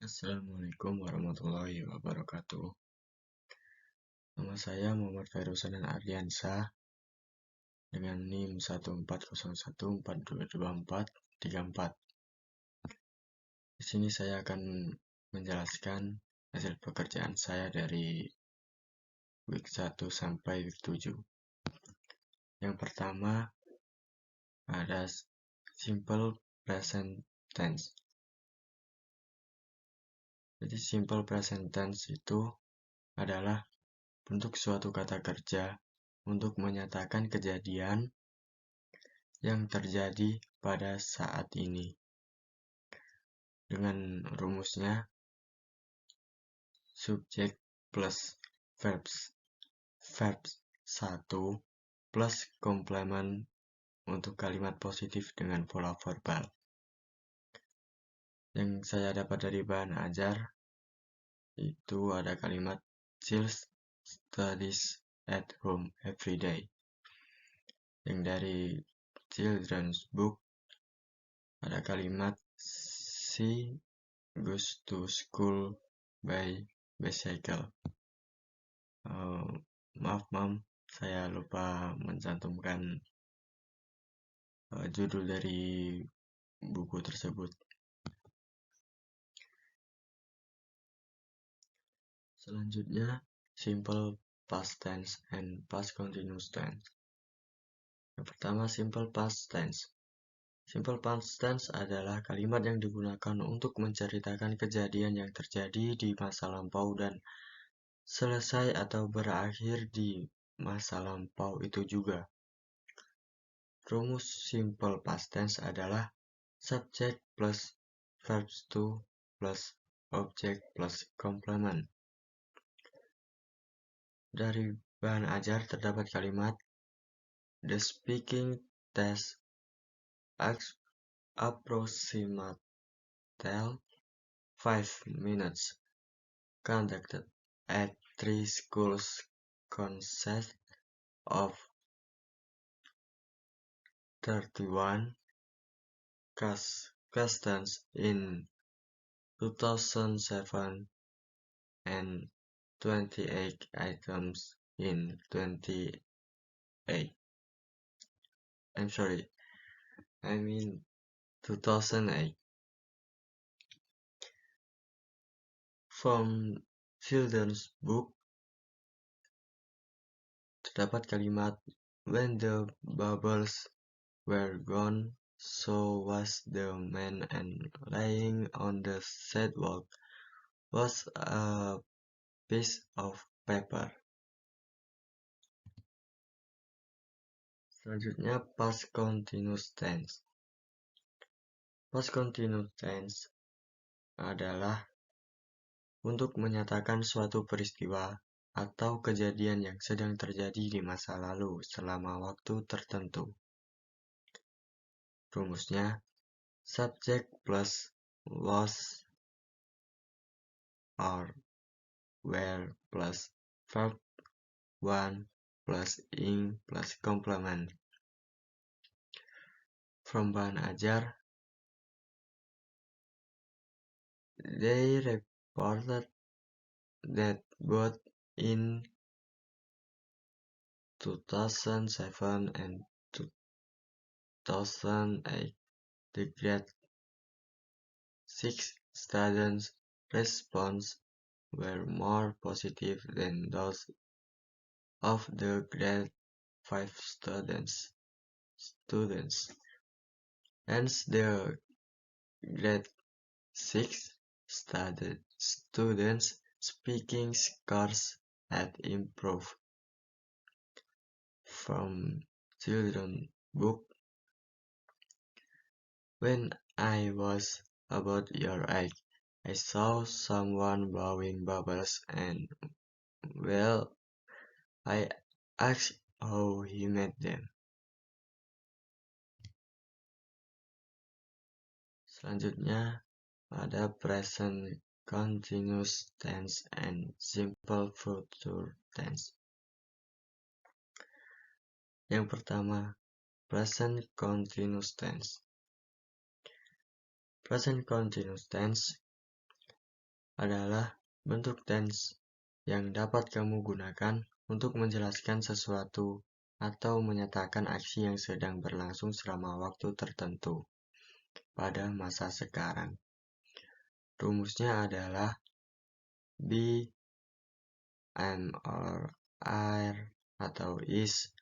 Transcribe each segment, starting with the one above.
Assalamualaikum warahmatullahi wabarakatuh. Nama saya Muhammad Khairusanan Ardiansyah dengan NIM 14014222434. Di sini saya akan menjelaskan hasil pekerjaan saya dari week 1 sampai week 7. Yang pertama ada simple present tense. Jadi simple present tense itu adalah bentuk suatu kata kerja untuk menyatakan kejadian yang terjadi pada saat ini. Dengan rumusnya, subjek plus verbs 1 plus komplement untuk kalimat positif dengan pola verbal. Yang saya dapat dari bahan ajar itu ada kalimat Jill studies at home every day. Yang dari children's book ada kalimat she goes to school by bicycle. Maaf Mam, saya lupa mencantumkan judul dari buku tersebut. Selanjutnya, simple past tense and past continuous tense. Yang pertama, simple past tense. Simple past tense adalah kalimat yang digunakan untuk menceritakan kejadian yang terjadi di masa lampau dan selesai atau berakhir di masa lampau itu juga. Rumus simple past tense adalah subject plus verbs to plus object plus complement. Dari bahan ajar terdapat kalimat the speaking test approximately 5 minutes, conducted at 3 schools consist of 31 questions in 2007 and 28 items in 2008. 2008. From children's book terdapat kalimat when the bubbles were gone, so was the man, and lying on the sidewalk was a piece of paper. Selanjutnya past continuous tense. Past continuous tense adalah untuk menyatakan suatu peristiwa atau kejadian yang sedang terjadi di masa lalu selama waktu tertentu. Rumusnya subject plus was or were plus verb 1 plus ing plus complement. From bahan ajar, they reported that both in 2007 and 2008, the grade 6 students' responses were more positive than those of the grade 5 students. Hence, the grade 6 students' speaking scores had improved. From children's book, when I was about your age, I saw someone blowing bubbles and, well, I asked how he made them. Selanjutnya ada present continuous tense and simple future tense. Yang pertama, present continuous tense. Present continuous tense adalah bentuk tense yang dapat kamu gunakan untuk menjelaskan sesuatu atau menyatakan aksi yang sedang berlangsung selama waktu tertentu pada masa sekarang. Rumusnya adalah be, am or are atau is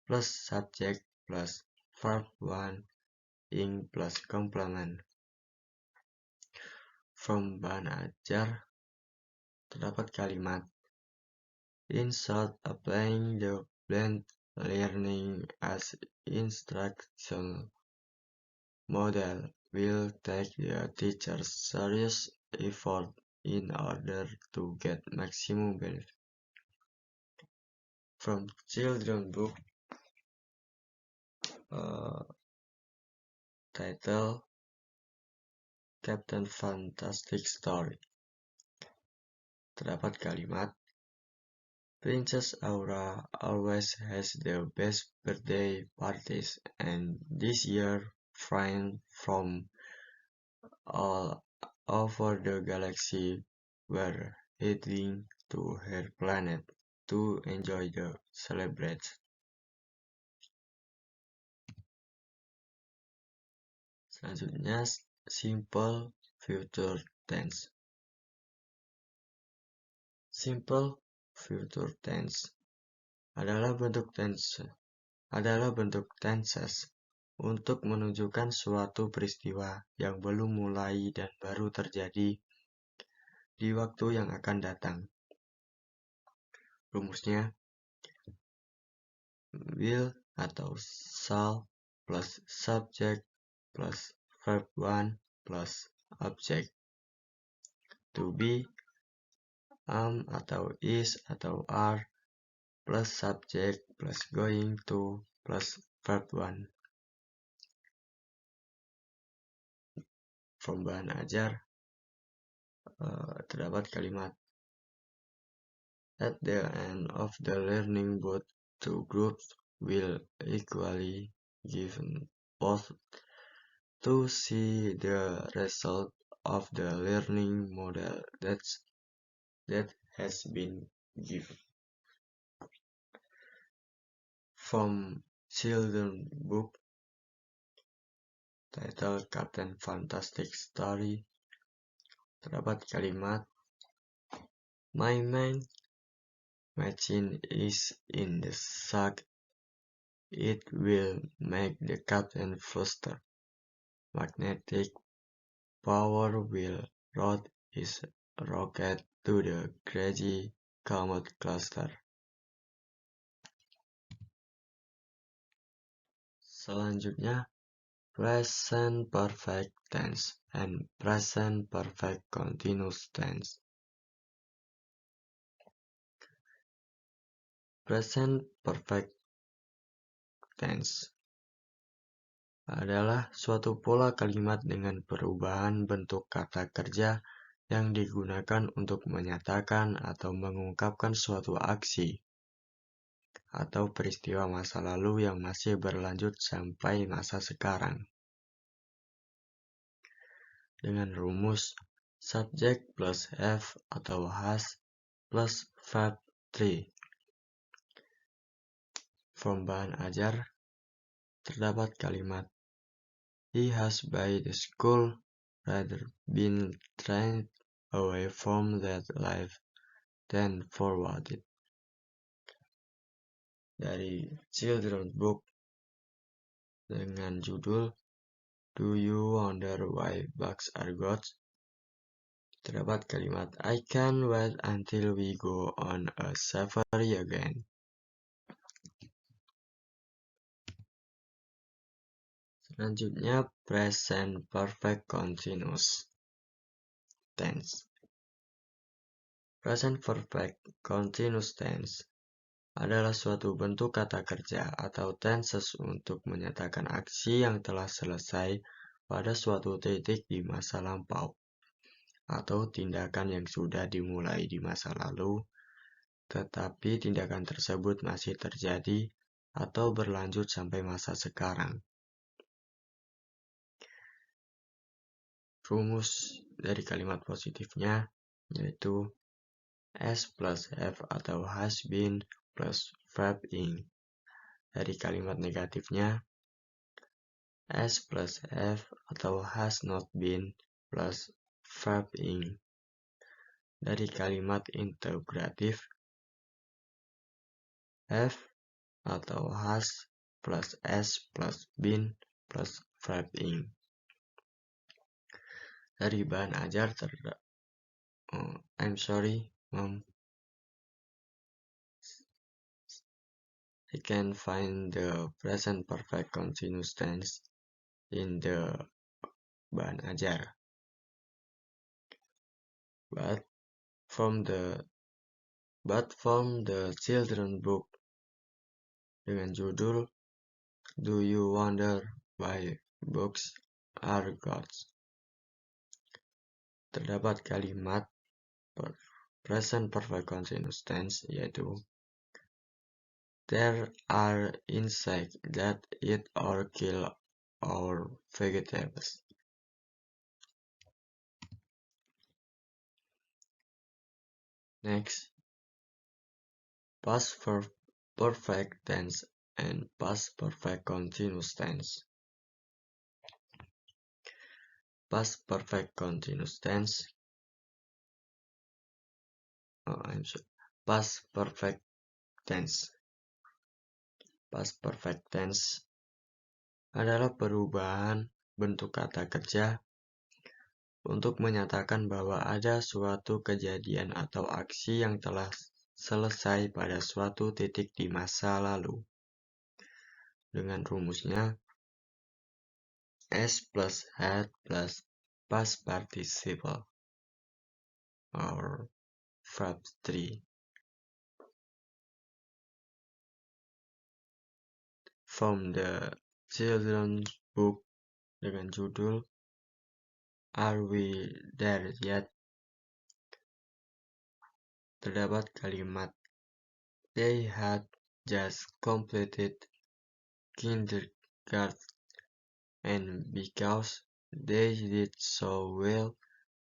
plus subject plus verb 1 ing plus complement. From bahan ajar terdapat kalimat in short, applying the blended learning as instructional model will take the teacher's serious effort in order to get maximum benefit. From children book title Captain Fantastic Story. Terdapat kalimat Princess Aura always has the best birthday parties, and this year friends from all over the galaxy were heading to her planet to enjoy the celebration. Selanjutnya, simple future tense. Simple future tense adalah bentuk tenses untuk menunjukkan suatu peristiwa yang belum mulai dan baru terjadi di waktu yang akan datang. Rumusnya will atau shall plus subject plus verb 1 plus object. To be, am atau is atau are plus subject plus going to plus verb 1. From bahan ajar terdapat kalimat at the end of the learning both two groups will equally given both to see the result of the learning model that has been given. From children book title Captain Fantastic Story terdapat kalimat my mind machine is in the sack. It will make the captain faster. Magnetic power will route his rocket to the crazy comet cluster. Selanjutnya, present perfect tense and present perfect continuous tense. Present perfect tense adalah suatu pola kalimat dengan perubahan bentuk kata kerja yang digunakan untuk menyatakan atau mengungkapkan suatu aksi atau peristiwa masa lalu yang masih berlanjut sampai masa sekarang. Dengan rumus subject plus have atau has plus verb 3. From bahan ajar terdapat kalimat he has by the school rather been trained away from that life than forwarded. Dari children book dengan judul Do You Wonder Why Bugs Are Gods? Terdapat kalimat I can't wait until we go on a safari again. Selanjutnya present perfect continuous tense. Present perfect continuous tense adalah suatu bentuk kata kerja atau tenses untuk menyatakan aksi yang telah selesai pada suatu titik di masa lampau atau tindakan yang sudah dimulai di masa lalu, tetapi tindakan tersebut masih terjadi atau berlanjut sampai masa sekarang. Rumus dari kalimat positifnya yaitu S plus have atau has been plus verb ing. Dari kalimat negatifnya, S plus have atau has not been plus verb ing. Dari kalimat integratif, have atau has plus S plus been plus verb ing. Dari bahan ajar I'm sorry, Mom. I can find the present perfect continuous tense in the bahan ajar. But from the children book dengan judul Do You Wonder Why Books Are Gods? Terdapat kalimat present perfect continuous tense yaitu there are insects that eat or kill our vegetables. Next, past perfect tense and past perfect continuous tense. Past perfect continuous tense. Past perfect tense. Past perfect tense adalah perubahan bentuk kata kerja untuk menyatakan bahwa ada suatu kejadian atau aksi yang telah selesai pada suatu titik di masa lalu. Dengan rumusnya, S plus had plus past participle or verb 3. From the children's book dengan judul Are We There Yet? Terdapat kalimat they had just completed kindergarten and because they did so well,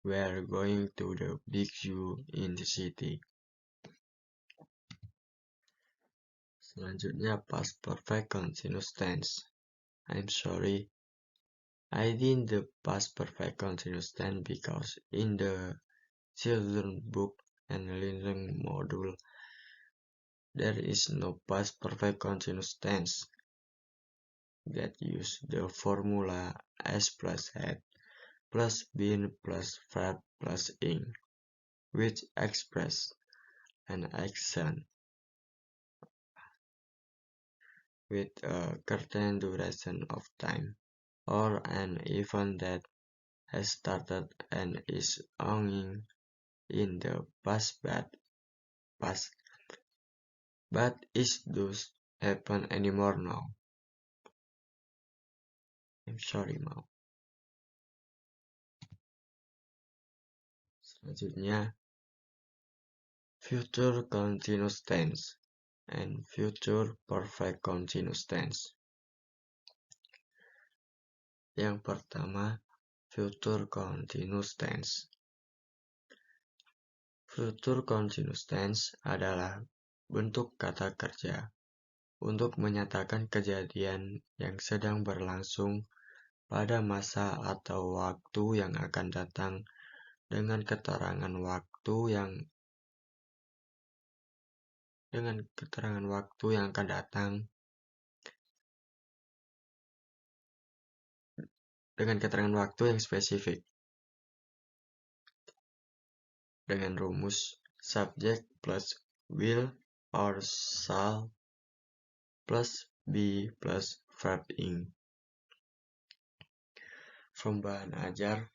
we're going to the big zoo in the city. Selanjutnya past perfect continuous tense. I'm sorry, I did the past perfect continuous tense because in the children book and learning module there is no past perfect continuous tense that use the formula S plus had plus been plus verb plus ing, which express an action with a certain duration of time, or an event that has started and is ongoing in the past but is thus happen anymore now. I'm sorry, Mom. Selanjutnya, future continuous tense and future perfect continuous tense. Yang pertama, future continuous tense. Future continuous tense adalah bentuk kata kerja untuk menyatakan kejadian yang sedang berlangsung pada masa atau waktu yang akan datang dengan keterangan waktu yang akan datang dengan keterangan waktu yang spesifik dengan rumus subject plus will or shall plus be plus verb ing. From bahan ajar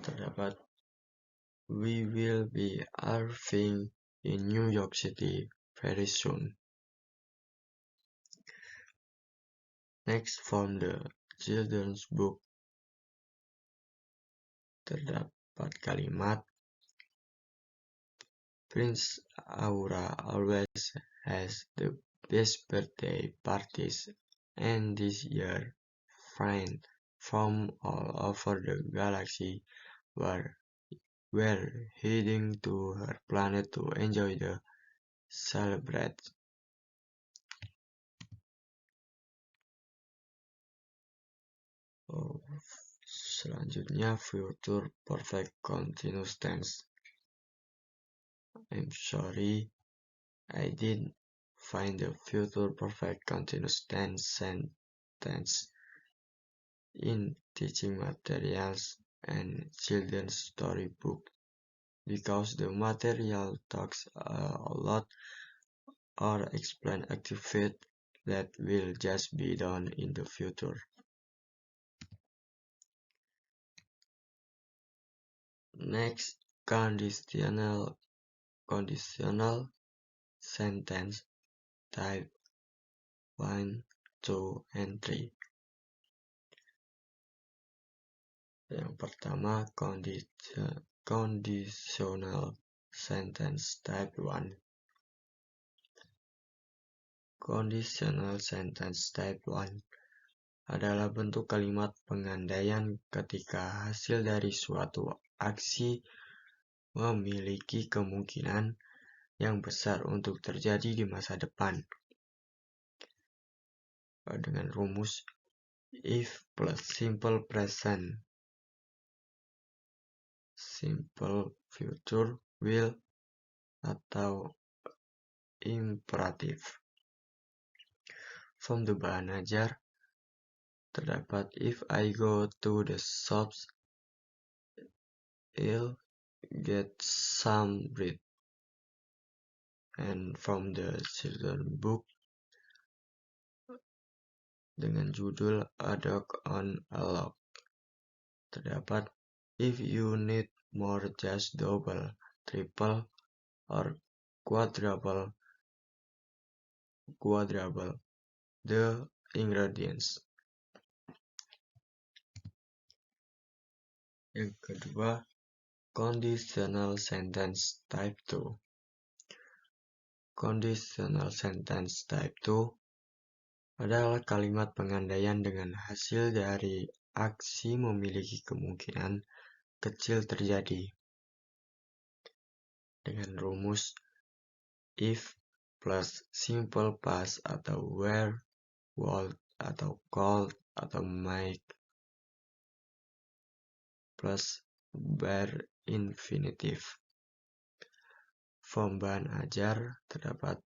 terdapat we will be arriving in New York City very soon. Next, from the children's book terdapat kalimat Prince Aura always has the best birthday parties, and this year friends from all over the galaxy were were heading to her planet to enjoy the celebration. Selanjutnya future perfect continuous tense. I'm sorry, I didn't find the future perfect continuous tense sentence in teaching materials and children's storybook because the material talks a lot or explain activities that will just be done in the future. Next, conditional sentence type 1, 2, and 3. Yang pertama, conditional sentence type 1. Conditional sentence type 1 adalah bentuk kalimat pengandaian ketika hasil dari suatu aksi memiliki kemungkinan yang besar untuk terjadi di masa depan. Dengan rumus if plus simple present, simple future, will, atau imperatif. From the bahan ajar terdapat if I go to the shops, I'll get some bread. And from the children book dengan judul A Dog on a Log terdapat if you need more just double, triple, or quadruple the ingredients. Yang kedua, conditional sentence type 2. Conditional sentence type 2 adalah kalimat pengandaian dengan hasil dari aksi memiliki kemungkinan kecil terjadi. Dengan rumus if plus simple past atau were, would, atau could, atau might plus bare infinitive. From bahan ajar terdapat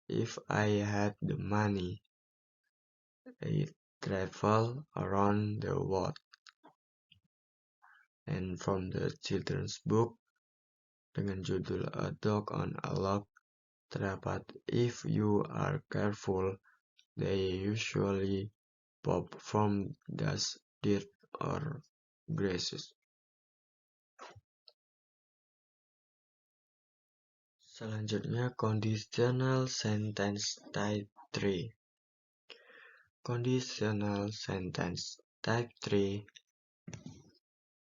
if I had the money, I'd travel around the world. And from the children's book dengan judul A Dog on a Log terdapat if you are careful, they usually pop from dust, dirt, or grasses. Selanjutnya, conditional sentence type 3. Conditional sentence type 3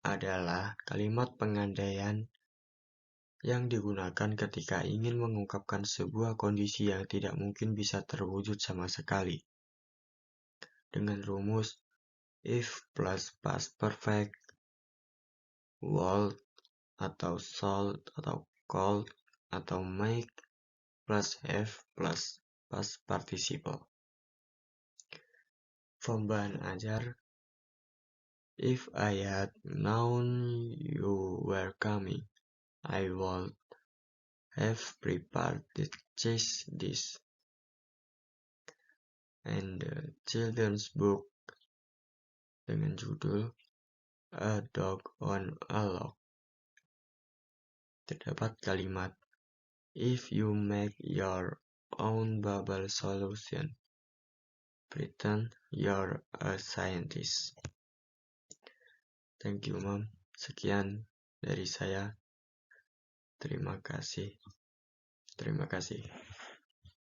adalah kalimat pengandaian yang digunakan ketika ingin mengungkapkan sebuah kondisi yang tidak mungkin bisa terwujud sama sekali. Dengan rumus if plus past perfect, would, atau should, atau could, atau might plus have plus past participle. From bahan ajar, if I had known you were coming, I would have prepared the cheese dish. And the children's book dengan judul A Dog on a Log terdapat kalimat if you make your own bubble solution, pretend you're a scientist. Thank you, Mom. Sekian dari saya. Terima kasih.